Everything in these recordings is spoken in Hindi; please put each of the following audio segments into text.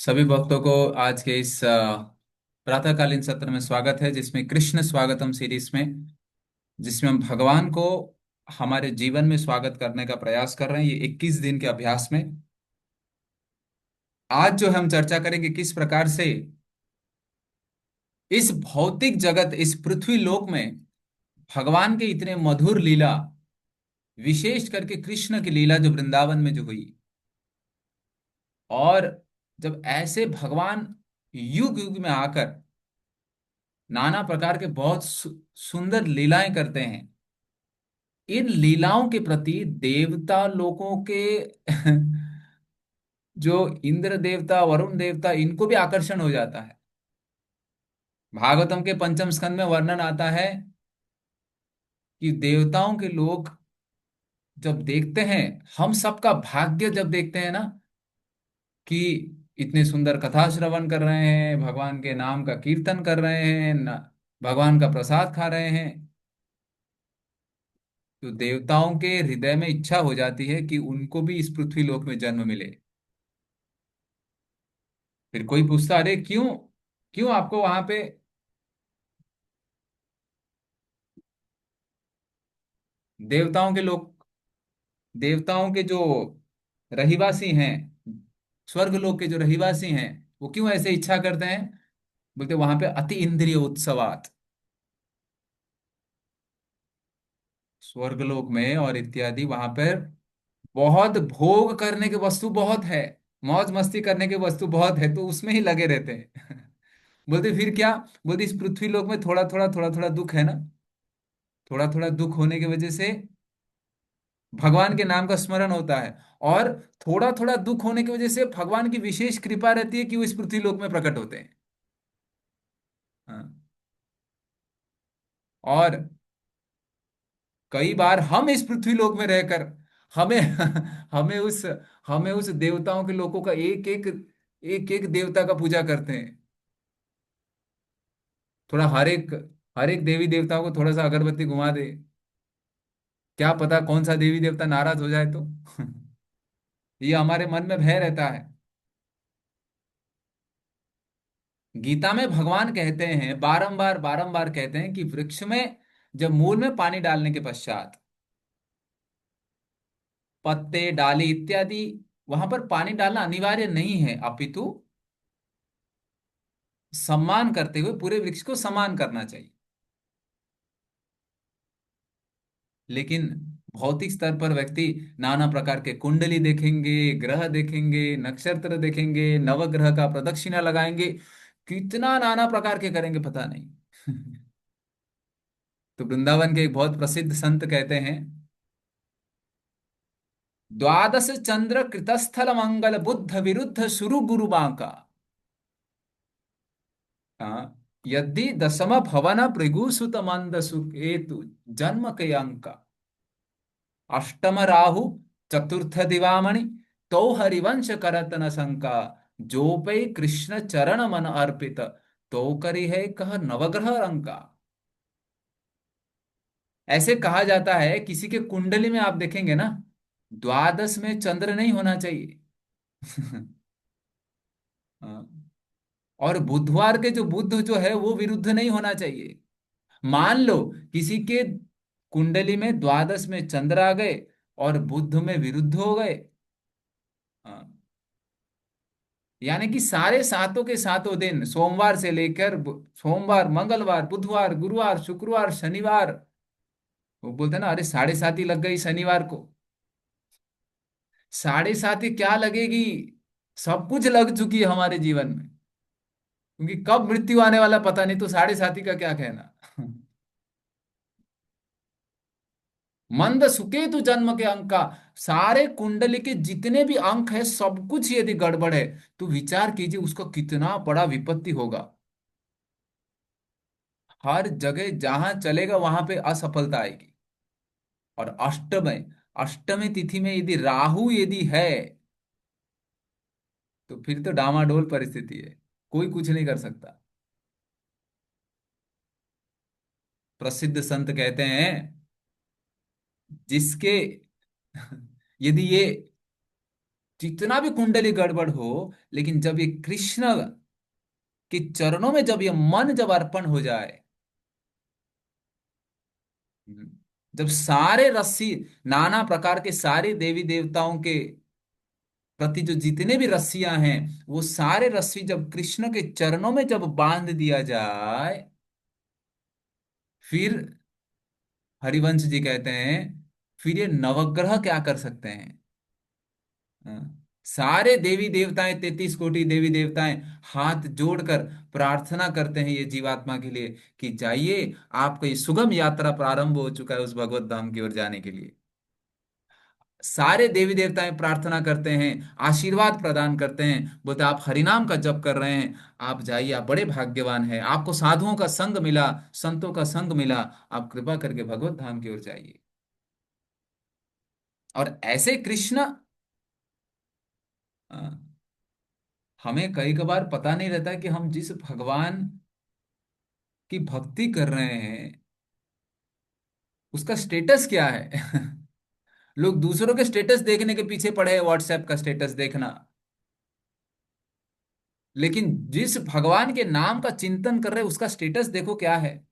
सभी भक्तों को आज के इस प्रातःकालीन सत्र में स्वागत है, जिसमें कृष्ण स्वागतम सीरीज में, जिसमें हम भगवान को हमारे जीवन में स्वागत करने का प्रयास कर रहे हैं, ये 21 दिन के अभ्यास में। आज जो हम चर्चा करेंगे किस प्रकार से इस भौतिक जगत, इस पृथ्वी लोक में भगवान के इतने मधुर लीला, विशेष करके कृष्ण की लीला जो वृंदावन में जो हुई, और जब ऐसे भगवान युग युग में आकर नाना प्रकार के बहुत सुंदर लीलाएं करते हैं, इन लीलाओं के प्रति देवता लोगों के जो इंद्र देवता, वरुण देवता, इनको भी आकर्षण हो जाता है। भागवतम के पंचम स्कंद में वर्णन आता है कि देवताओं के लोग जब देखते हैं, हम सबका भाग्य जब देखते हैं ना, कि इतने सुंदर कथा श्रवण कर रहे हैं, भगवान के नाम का कीर्तन कर रहे हैं भगवान का प्रसाद खा रहे हैं, तो देवताओं के हृदय में इच्छा हो जाती है कि उनको भी इस पृथ्वी लोक में जन्म मिले। फिर कोई पूछता, अरे क्यों, क्यों आपको वहां पे देवताओं के लोग, देवताओं के जो रहिवासी हैं, स्वर्ग लोक के जो रहिवासी हैं, वो क्यों ऐसे इच्छा करते हैं? बोलते वहां पे अति इंद्रिय उत्सवात, स्वर्ग लोक में और इत्यादि, वहां पर बहुत भोग करने के वस्तु बहुत है, मौज मस्ती करने के वस्तु बहुत है, तो उसमें ही लगे रहते हैं। बोलते फिर क्या? बोलते इस पृथ्वी लोक में थोड़ा थोड़ा दुख है ना, थोड़ा थोड़ा दुख होने की वजह से भगवान के नाम का स्मरण होता है, और थोड़ा थोड़ा दुख होने की वजह से भगवान की विशेष कृपा रहती है कि वो इस पृथ्वी लोक में प्रकट होते हैं। हाँ। और कई बार हम इस पृथ्वी लोक में रहकर हमें हमें उस हमें उस देवताओं के लोगों का एक एक देवता का पूजा करते हैं। थोड़ा हर एक देवी देवताओं को थोड़ा सा अगरबत्ती घुमा दे, क्या पता कौन सा देवी देवता नाराज हो जाए तो। ये हमारे मन में भय रहता है। गीता में भगवान कहते हैं, बारंबार बारंबार कहते हैं, कि वृक्ष में जब मूल में पानी डालने के पश्चात पत्ते, डाली इत्यादि, वहां पर पानी डालना अनिवार्य नहीं है, अपितु सम्मान करते हुए पूरे वृक्ष को सम्मान करना चाहिए। लेकिन भौतिक स्तर पर व्यक्ति नाना प्रकार के कुंडली देखेंगे, ग्रह देखेंगे, नक्षत्र देखेंगे, नवग्रह का प्रदक्षिणा लगाएंगे, कितना नाना प्रकार के करेंगे पता नहीं। तो वृंदावन के एक बहुत प्रसिद्ध संत कहते हैं, द्वादश चंद्र कृतस्थल मंगल बुद्ध विरुद्ध सुरु गुरु बांका। हाँ, यदि दशम भवन भृगु सुत मंद सुकेतु जन्म के अंक, अष्टम राहु चतुर्थ दिवामणि, तो हरिवंश करत न शंका, जो पे कृष्ण चरण मन अर्पित, तो करी है कह नवग्रह रंका। ऐसे कहा जाता है, किसी के कुंडली में आप देखेंगे ना, द्वादश में चंद्र नहीं होना चाहिए। हाँ। और बुधवार के जो बुध जो है वो विरुद्ध नहीं होना चाहिए। मान लो किसी के कुंडली में द्वादश में चंद्र आ गए और बुध में विरुद्ध हो गए, हाँ, यानी कि सारे सातों के सातों दिन, सोमवार से लेकर सोमवार, मंगलवार, बुधवार, गुरुवार, शुक्रवार, शनिवार, वो बोलते हैं ना, अरे साढ़े सात ही लग गई शनिवार को। साढ़े सात ही क्या लगेगी, सब कुछ लग चुकी है हमारे जीवन में, क्योंकि कब मृत्यु आने वाला पता नहीं, तो साढ़े सात ही का क्या कहना। मंद सुकेतु जन्म के अंक का, सारे कुंडली के जितने भी अंक है, सब कुछ यदि गड़बड़ है, तो विचार कीजिए उसका कितना बड़ा विपत्ति होगा। हर जगह जहां चलेगा वहां पे असफलता आएगी। और अष्टमी तिथि में यदि राहु यदि है, तो फिर तो डामाडोल परिस्थिति है, कोई कुछ नहीं कर सकता। प्रसिद्ध संत कहते हैं, जिसके यदि ये जितना भी कुंडली गड़बड़ हो, लेकिन जब ये कृष्ण के चरणों में जब ये मन जब अर्पण हो जाए, जब सारे रस्सी, नाना प्रकार के सारे देवी देवताओं के प्रति जो जितने भी रस्सियां हैं, वो सारे रस्सी जब कृष्ण के चरणों में जब बांध दिया जाए, फिर हरिवंश जी कहते हैं, फिर ये नवग्रह क्या कर सकते हैं। हाँ। सारे देवी देवताएं, 33 कोटि देवी देवताएं हाथ जोड़कर प्रार्थना करते हैं ये जीवात्मा के लिए कि जाइए, आपका ये सुगम यात्रा प्रारंभ हो चुका है उस भगवत धाम की ओर जाने के लिए। सारे देवी देवताएं प्रार्थना करते हैं, आशीर्वाद प्रदान करते हैं, बोलते आप हरिनाम का जप कर रहे हैं, आप जाइए, आप बड़े भाग्यवान हैं, आपको साधुओं का संग मिला, संतों का संग मिला, आप कृपा करके भगवत धाम की ओर जाइए। और ऐसे कृष्ण, अ, हमें कई कबार पता नहीं रहता कि हम जिस भगवान की भक्ति कर रहे हैं उसका स्टेटस क्या है। लोग दूसरों के स्टेटस देखने के पीछे पड़े हैं, व्हाट्सएप का स्टेटस देखना, लेकिन जिस भगवान के नाम का चिंतन कर रहे हैं उसका स्टेटस देखो क्या है।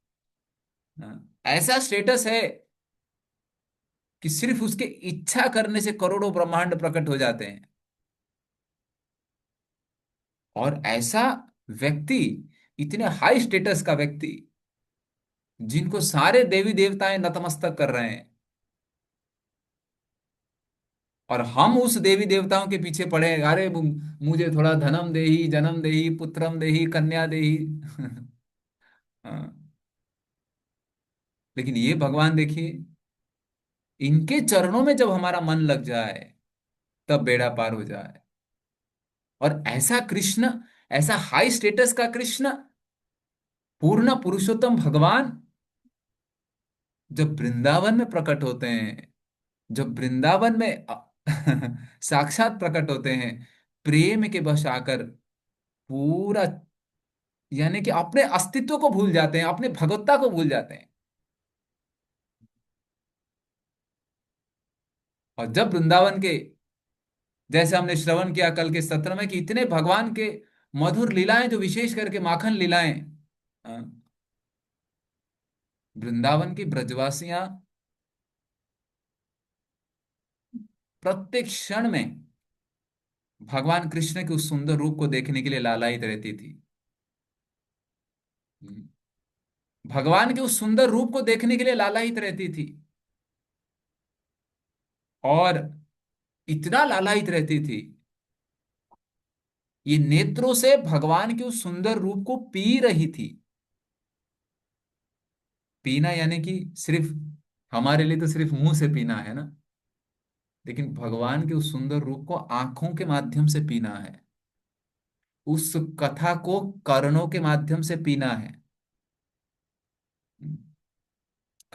ऐसा स्टेटस है कि सिर्फ उसके इच्छा करने से करोड़ों ब्रह्मांड प्रकट हो जाते हैं। और ऐसा व्यक्ति, इतने हाई स्टेटस का व्यक्ति, जिनको सारे देवी देवताएं नतमस्तक कर रहे हैं, और हम उस देवी देवताओं के पीछे पड़े हैं, अरे मुझे थोड़ा धनम देही, जन्म देही, पुत्रम देही, कन्या देही। हाँ, लेकिन ये भगवान देखिए, इनके चरणों में जब हमारा मन लग जाए तब बेड़ा पार हो जाए। और ऐसा कृष्ण, ऐसा हाई स्टेटस का कृष्ण, पूर्ण पुरुषोत्तम भगवान जब वृंदावन में प्रकट होते हैं, जब वृंदावन में साक्षात प्रकट होते हैं, प्रेम के बश आकर पूरा, यानी कि अपने अस्तित्व को भूल जाते हैं, अपने भगवत्ता को भूल जाते हैं। और जब वृंदावन के, जैसे हमने श्रवण किया कल के सत्र में, कि इतने भगवान के मधुर लीलाएं, जो विशेष करके माखन लीलाएं, अ, वृंदावन की ब्रजवासियां प्रत्येक क्षण में भगवान कृष्ण के उस सुंदर रूप को देखने के लिए लालायित रहती थी। भगवान के उस सुंदर रूप को देखने के लिए लालायित रहती थी, और इतना लालायित रहती थी, ये नेत्रों से भगवान के उस सुंदर रूप को पी रही थी। पीना यानी कि सिर्फ, हमारे लिए तो सिर्फ मुंह से पीना है ना, लेकिन भगवान के उस सुंदर रूप को आंखों के माध्यम से पीना है, उस कथा को कर्णों के माध्यम से पीना है।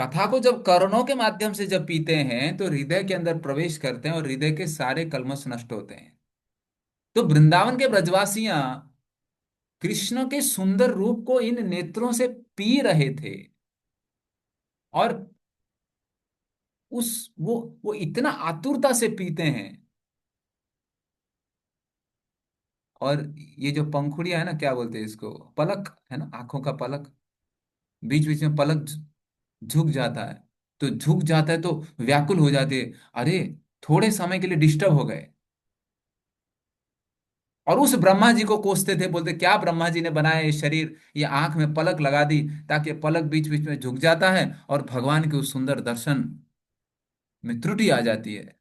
कथा को जब कर्णों के माध्यम से जब पीते हैं तो हृदय के अंदर प्रवेश करते हैं और हृदय के सारे कल्मश नष्ट होते हैं। तो वृंदावन के ब्रजवासियां कृष्ण के सुंदर रूप को इन नेत्रों से पी रहे थे, और उस वो इतना आतुरता से पीते हैं। और ये जो पंखुड़िया है ना, क्या बोलते हैं इसको, पलक है ना, आंखों का पलक, बीच बीच में पलक झुक जाता है, तो झुक जाता है तो व्याकुल हो जाते हैं, अरे थोड़े समय के लिए डिस्टर्ब हो गए। और उस ब्रह्मा जी को कोसते थे, बोलते क्या ब्रह्मा जी ने बनाया ये शरीर, ये आंख में पलक लगा दी ताकि पलक बीच बीच में झुक जाता है और भगवान के उस सुंदर दर्शन में त्रुटि आ जाती है।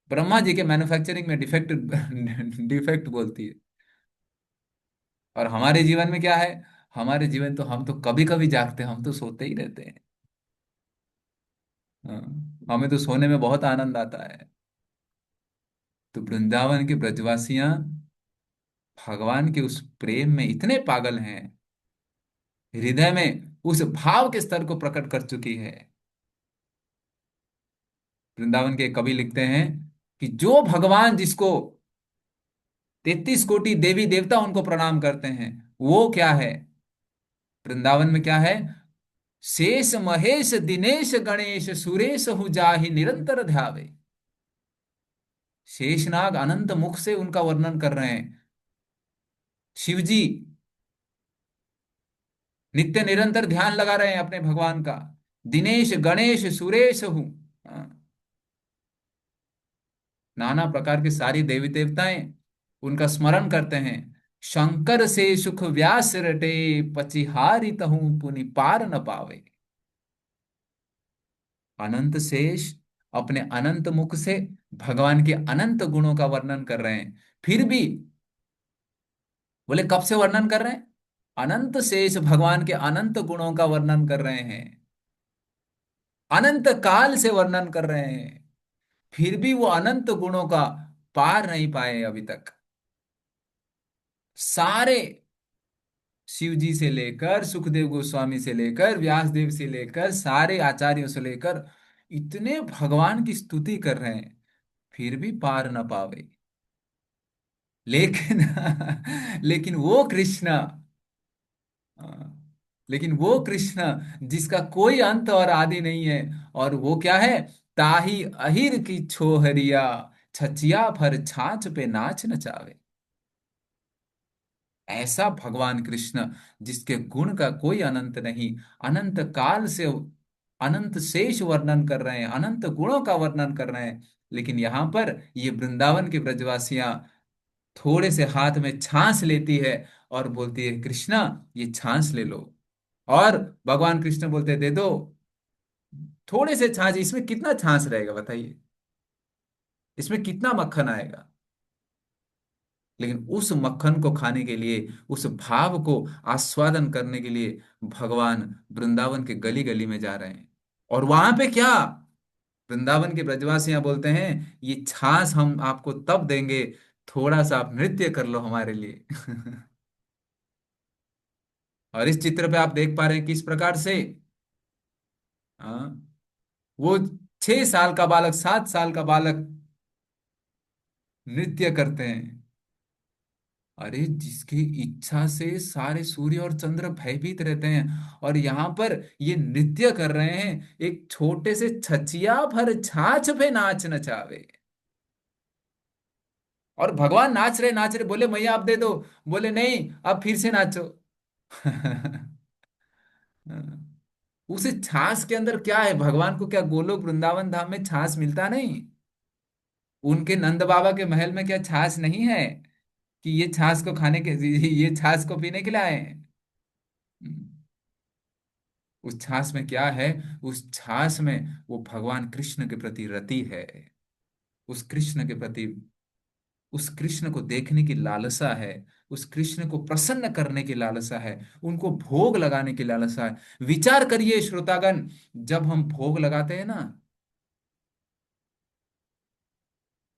ब्रह्मा जी के मैन्युफैक्चरिंग में डिफेक्ट, डिफेक्ट बोलती है। और हमारे जीवन में क्या है, हमारे जीवन तो, हम तो कभी कभी जागते हैं, हम तो सोते ही रहते हैं। हाँ, हमें तो सोने में बहुत आनंद आता है। तो वृंदावन के ब्रजवासियां भगवान के उस प्रेम में इतने पागल हैं, हृदय में उस भाव के स्तर को प्रकट कर चुकी है। वृंदावन के कवि लिखते हैं कि जो भगवान जिसको 33 कोटि देवी देवता उनको प्रणाम करते हैं, वो क्या है, वृंदावन में क्या है, शेष महेश दिनेश गणेश सुरेश हु जाहि निरंतर ध्यावे। शेषनाग अनंत मुख से उनका वर्णन कर रहे हैं। शिव जी नित्य निरंतर ध्यान लगा रहे हैं अपने भगवान का। दिनेश गणेश सुरेश हूँ। हाँ, नाना प्रकार के सारी देवी देवताएं उनका स्मरण करते हैं। शंकर से सुख व्यास रटे, पचिहारी तहु पुनि पार न पावे। अनंत शेष अपने अनंत मुख से भगवान के अनंत गुणों का वर्णन कर रहे हैं। फिर भी बोले कब से वर्णन कर रहे हैं? अनंत शेष भगवान के अनंत गुणों का वर्णन कर रहे हैं, अनंत काल से वर्णन कर रहे हैं। फिर भी वो अनंत गुणों का पार नहीं पाए अभी तक। सारे शिव जी से लेकर सुखदेव गोस्वामी से लेकर व्यास देव से लेकर सारे आचार्यों से लेकर इतने भगवान की स्तुति कर रहे हैं, फिर भी पार न पावे। लेकिन लेकिन वो कृष्ण, लेकिन वो कृष्ण जिसका कोई अंत और आदि नहीं है, और वो क्या है? ताही अहिर की छोहरिया, छचिया भर छाछ पे नाच नचावे। ऐसा भगवान कृष्ण जिसके गुण का कोई अनंत नहीं, अनंत काल से अनंत शेष वर्णन कर रहे हैं, अनंत गुणों का वर्णन कर रहे हैं। लेकिन यहाँ पर ये वृंदावन की ब्रजवासियां थोड़े से हाथ में छाछ लेती है और बोलती है कृष्णा ये छाछ ले लो। और भगवान कृष्ण बोलते दे दो थोड़े से छाछ, इसमें कितना छाछ रहेगा बताइए, इसमें कितना मक्खन आएगा? लेकिन उस मक्खन को खाने के लिए, उस भाव को आस्वादन करने के लिए भगवान वृंदावन के गली गली में जा रहे हैं। और वहां पे क्या, वृंदावन के ब्रजवासियां बोलते हैं ये छाछ हम आपको तब देंगे, थोड़ा सा आप नृत्य कर लो हमारे लिए। और इस चित्र पे आप देख पा रहे हैं किस प्रकार से, हाँ, वो 6 साल का बालक, 7 साल का बालक नृत्य करते हैं। अरे जिसकी इच्छा से सारे सूर्य और चंद्र भयभीत रहते हैं, और यहाँ पर ये नृत्य कर रहे हैं एक छोटे से छचिया भर छाछ पे नाच नचावे। और भगवान नाच रहे, बोले मैया आप दे दो। बोले नहीं, अब फिर से नाचो। उस छाछ के अंदर क्या है? भगवान को क्या गोलोक वृंदावन धाम में छाछ मिलता नहीं? उनके नंद बाबा के महल में क्या छाछ नहीं है कि ये छाछ को खाने के, ये छाछ को पीने के लिए आए हैं? उस छाछ में क्या है? उस छाछ में वो भगवान कृष्ण के प्रति रति है, उस कृष्ण के प्रति, उस कृष्ण को देखने की लालसा है, उस कृष्ण को प्रसन्न करने की लालसा है, उनको भोग लगाने की लालसा है। विचार करिए श्रोतागण, जब हम भोग लगाते हैं ना,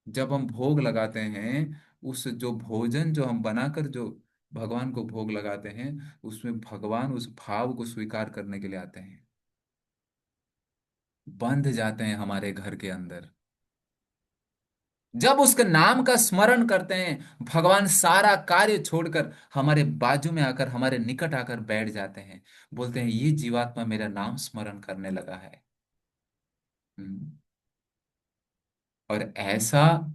जब हम भोग लगाते हैं, उस जो भोजन जो हम बनाकर जो भगवान को भोग लगाते हैं, उसमें भगवान उस भाव को स्वीकार करने के लिए आते हैं, बंध जाते हैं हमारे घर के अंदर। जब उसके नाम का स्मरण करते हैं, भगवान सारा कार्य छोड़कर हमारे बाजू में आकर, हमारे निकट आकर बैठ जाते हैं। बोलते हैं ये जीवात्मा मेरा नाम स्मरण करने लगा है। हम्म। और ऐसा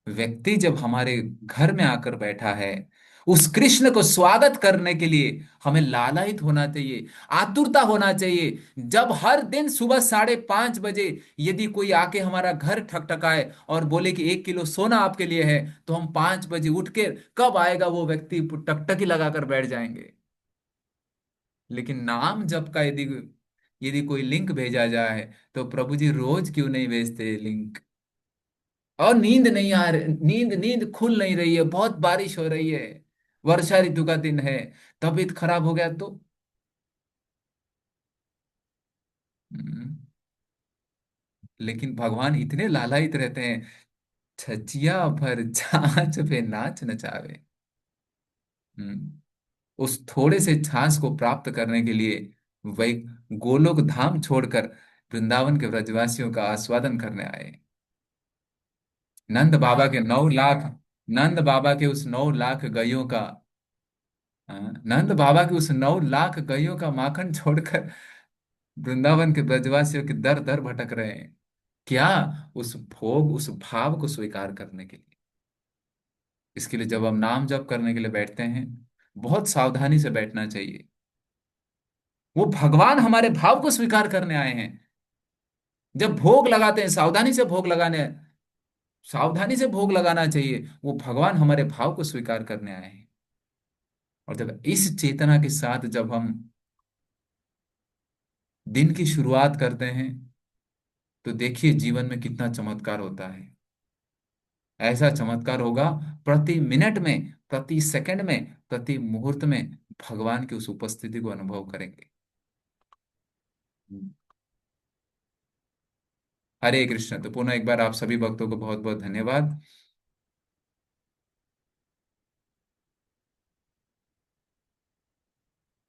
व्यक्ति जब हमारे घर में आकर बैठा है, उस कृष्ण को स्वागत करने के लिए हमें लालायित होना चाहिए, आतुरता होना चाहिए। जब हर दिन सुबह 5:30 बजे यदि कोई आके हमारा घर ठकठकाए और बोले कि 1 किलो सोना आपके लिए है, तो हम 5 बजे उठ के, कब आएगा वो व्यक्ति, टकटकी लगाकर बैठ जाएंगे। लेकिन नाम जप का यदि यदि कोई लिंक भेजा जाए, तो प्रभु जी रोज क्यों नहीं भेजते लिंक? और नींद नहीं आ रही, नींद नींद खुल नहीं रही है, बहुत बारिश हो रही है, वर्षा ऋतु का दिन है, तबीयत खराब हो गया तो। हम्म, लेकिन भगवान इतने लालायित रहते हैं, छजिया भर छाछ पे नाच नचावे। हम्म, उस थोड़े से छाछ को प्राप्त करने के लिए वही गोलोक धाम छोड़कर वृंदावन के ब्रजवासियों का आस्वादन करने आए। नंद बाबा के 9 लाख, नंद बाबा के उस 9 लाख गायों का, हाँ, नंद बाबा के उस 9 लाख गायों का माखन छोड़कर वृंदावन के ब्रजवासियों के दर दर भटक रहे हैं। क्या? उस भोग, उस भाव को स्वीकार करने के लिए। इसके लिए जब हम नाम जप करने के लिए बैठते हैं, बहुत सावधानी से बैठना चाहिए। वो भगवान हमारे भाव को स्वीकार करने आए हैं। जब भोग लगाते हैं, सावधानी से भोग लगाना चाहिए। वो भगवान हमारे भाव को स्वीकार करने आए हैं। और जब इस चेतना के साथ जब हम दिन की शुरुआत करते हैं, तो देखिए जीवन में कितना चमत्कार होता है। ऐसा चमत्कार होगा, प्रति मिनट में, प्रति सेकंड में, प्रति मुहूर्त में भगवान की उस उपस्थिति को अनुभव करेंगे। हरे कृष्ण। तो पुनः एक बार आप सभी भक्तों को बहुत बहुत धन्यवाद।